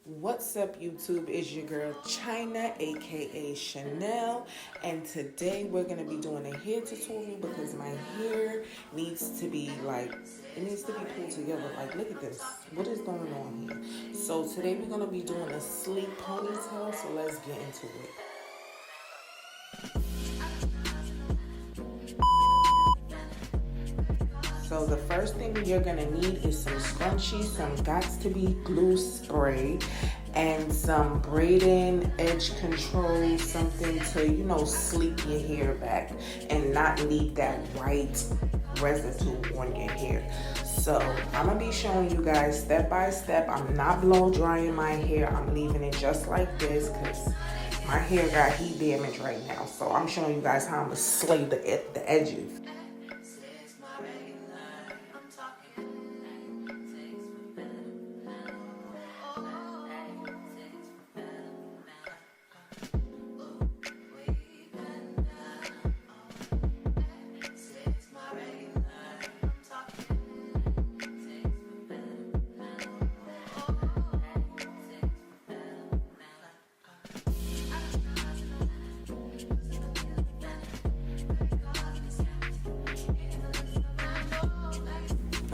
What's up, YouTube? It's your girl China, aka Chanel, and today we're gonna be doing a hair tutorial because my hair needs to be it needs to be pulled together. Like, look at this. What is going on here? So today we're gonna be doing a sleek ponytail. So let's get into it. So the first thing you're gonna need is some scrunchies, some got-to-be glue spray, and some braiding edge control, something to, sleek your hair back and not leave that white residue on your hair. So I'm gonna be showing you guys step by step. I'm not blow drying my hair. I'm leaving it just like this because my hair got heat damage right now. So I'm showing you guys how I'm gonna slay the edges.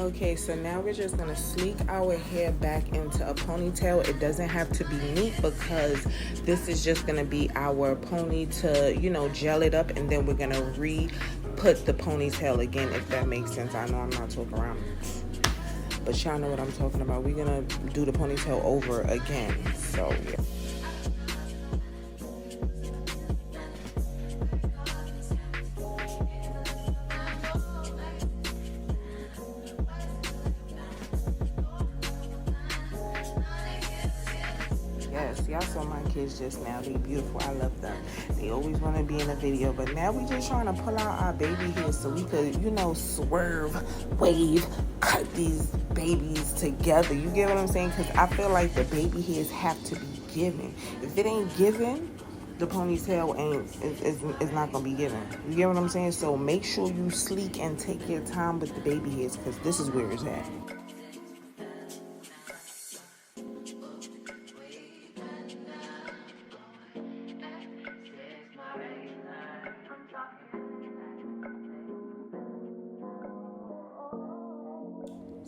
Okay, so now we're just gonna sleek our hair back into a ponytail. It doesn't have to be neat because this is just gonna be our pony to, gel it up, and then we're gonna re-put the ponytail again, if that makes sense. I know I'm not talking around, but y'all know what I'm talking about. We're gonna do the ponytail over again, so yeah. Yes, y'all saw my kids just now. They beautiful. I love them. They always want to be in a video, but now we just trying to pull out our baby hair so we could, swerve, wave, cut these babies together. You get what I'm saying? Because I feel like the baby hairs have to be given. If it ain't given, the ponytail is not gonna be given. You get what I'm saying? So make sure you sleek and take your time with the baby hairs because this is where it's at.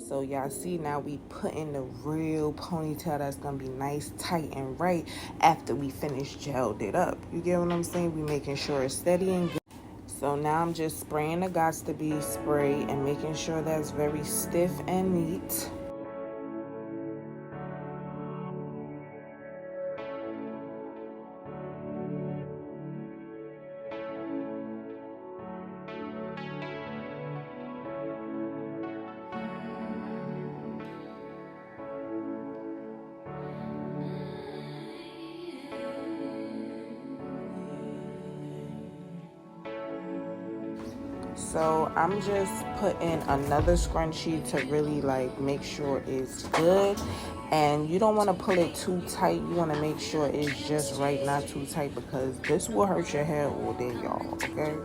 So y'all see now we put in the real ponytail that's gonna be nice, tight, and right after we finish gelled it up. You get what I'm saying? We making sure it's steady and good. So now I'm just spraying the got-to-be spray and making sure that's very stiff and neat. So I'm just putting another scrunchie to really make sure it's good. And you don't want to pull it too tight. You want to make sure it's just right, not too tight, because this will hurt your hair all day, y'all, okay?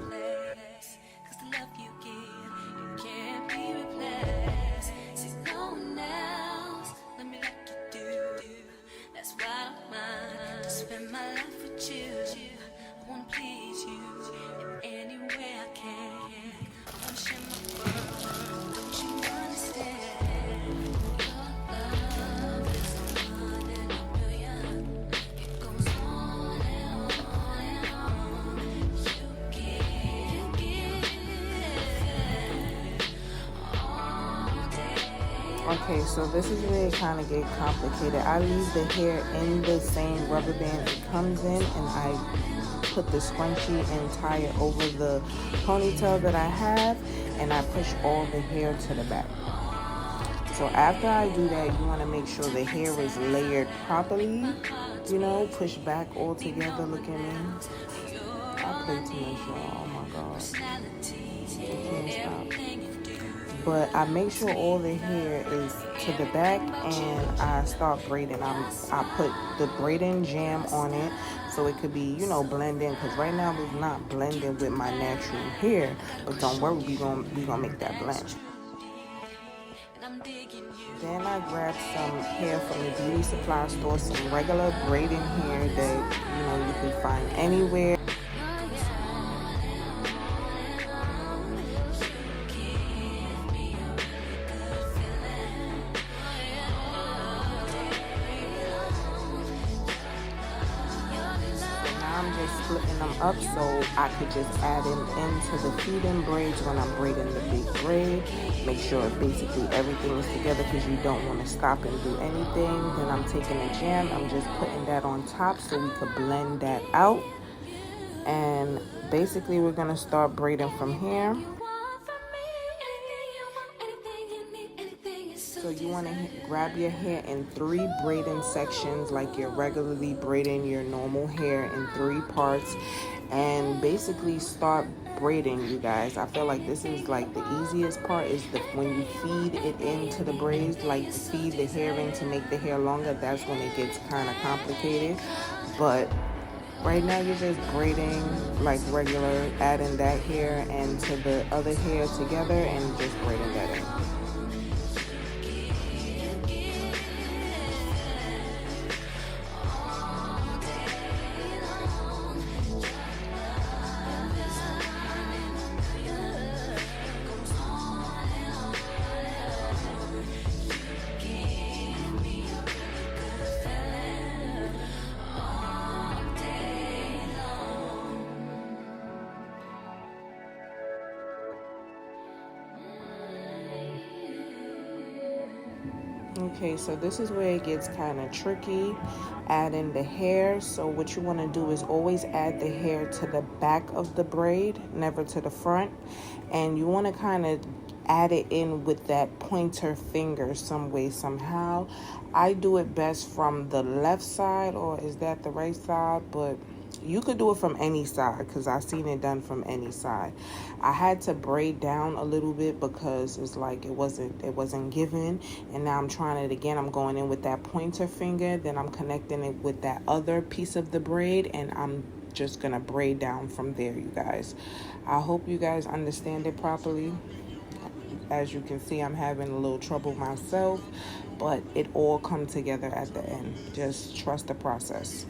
Okay, so this is where it kind of get complicated. I leave the hair in the same rubber band it comes in, and I put the scrunchie and tie it over the ponytail that I have, and I push all the hair to the back. So after I do that, you want to make sure the hair is layered properly, push back all together. Look at me. I play too much, y'all. Oh my God. I can't stop. But I make sure all the hair is to the back, and I start braiding. I put the braiding jam on it so it could be, blend in, because right now it's not blending with my natural hair. But don't worry, we gonna make that blend. I'm digging you. Then I grabbed some hair from the beauty supply store, some regular braiding hair that you can find anywhere. I'm just splitting them up so I could just add them into the feeding braids when I'm braiding the big braid. Make sure basically everything is together because you don't want to stop and do anything. Then I'm taking a jam, I'm just putting that on top so we could blend that out. And basically we're going to start braiding from here. So you want to grab your hair in 3 braiding sections, like you're regularly braiding your normal hair in 3 parts, and basically start braiding, you guys. I feel like this is like the easiest part is when you feed it into the braids, like feed the hair in to make the hair longer. That's when it gets kind of complicated. But right now you're just braiding like regular, adding that hair and to the other hair together and just braiding that in. Okay, so this is where it gets kind of tricky, adding the hair. So what you want to do is always add the hair to the back of the braid, never to the front. And you want to kind of add it in with that pointer finger some way, somehow. I do it best from the left side, or is that the right side? But you could do it from any side because I've seen it done from any side. I had to braid down a little bit because it's like it wasn't given, and now I'm trying it again. I'm going in with that pointer finger, then I'm connecting it with that other piece of the braid, and I'm just gonna braid down from there, you guys. I hope you guys understand it properly. As you can see, I'm having a little trouble myself, but it all comes together at the end. Just trust the process.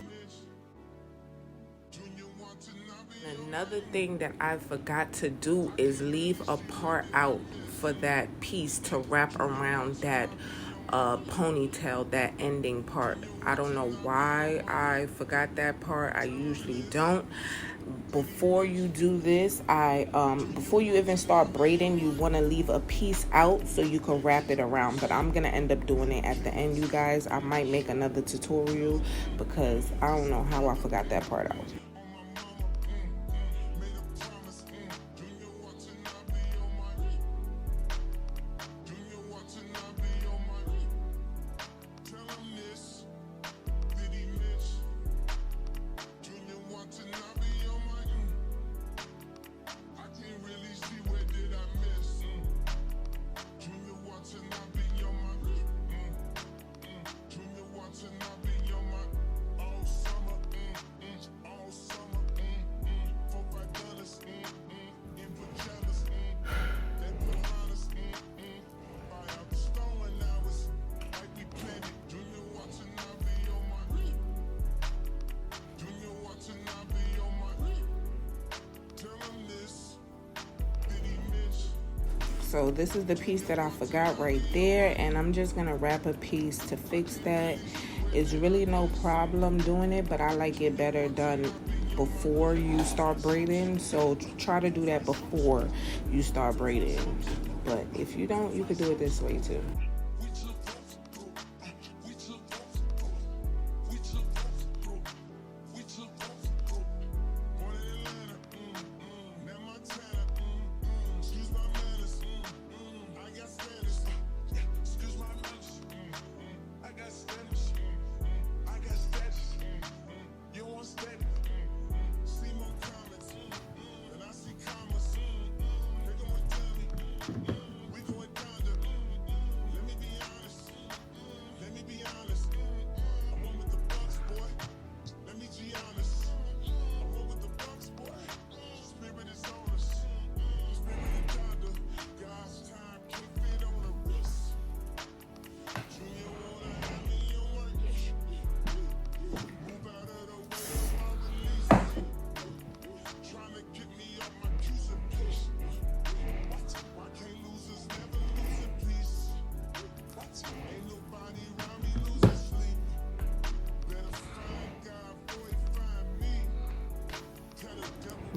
Another thing that I forgot to do is leave a part out for that piece to wrap around that ponytail, that ending part. I don't know why I forgot that part. I usually don't. Before you do this, before you even start braiding, you want to leave a piece out so you can wrap it around. But I'm gonna end up doing it at the end, you guys. I might make another tutorial because I don't know how I forgot that part out. So this is the piece that I forgot right there, and I'm just gonna wrap a piece to fix that. It's really no problem doing it, but I like it better done before you start braiding. So try to do that before you start braiding. But if you don't, you could do it this way too.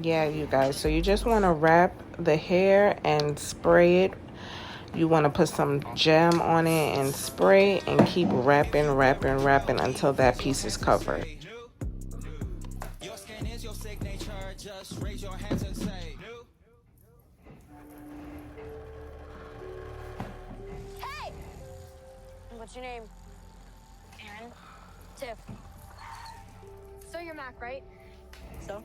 Yeah, you guys, so you just want to wrap the hair and spray it. You want to put some gem on it and spray and keep wrapping until that piece is covered. Your skin is your signature. Just raise your hands and say, hey! What's your name? Aaron. Tiff. So you're Mac, right? So?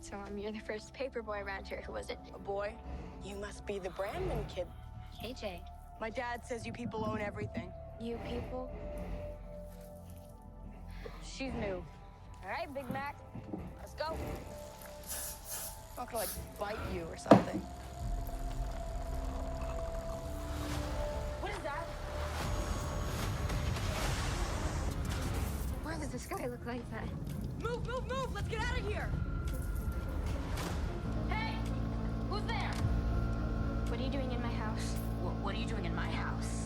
So you're the first paper boy around here who wasn't A boy? You must be the Brandon kid. KJ. My dad says you people own everything. You people? She's new. All right, Big Mac. Let's go. I'm not gonna, like, bite you or something. What is that? Why does the sky look like that? Move, move, move! Let's get out of here! Hey! Who's there? What are you doing in my house? What are you doing in my house?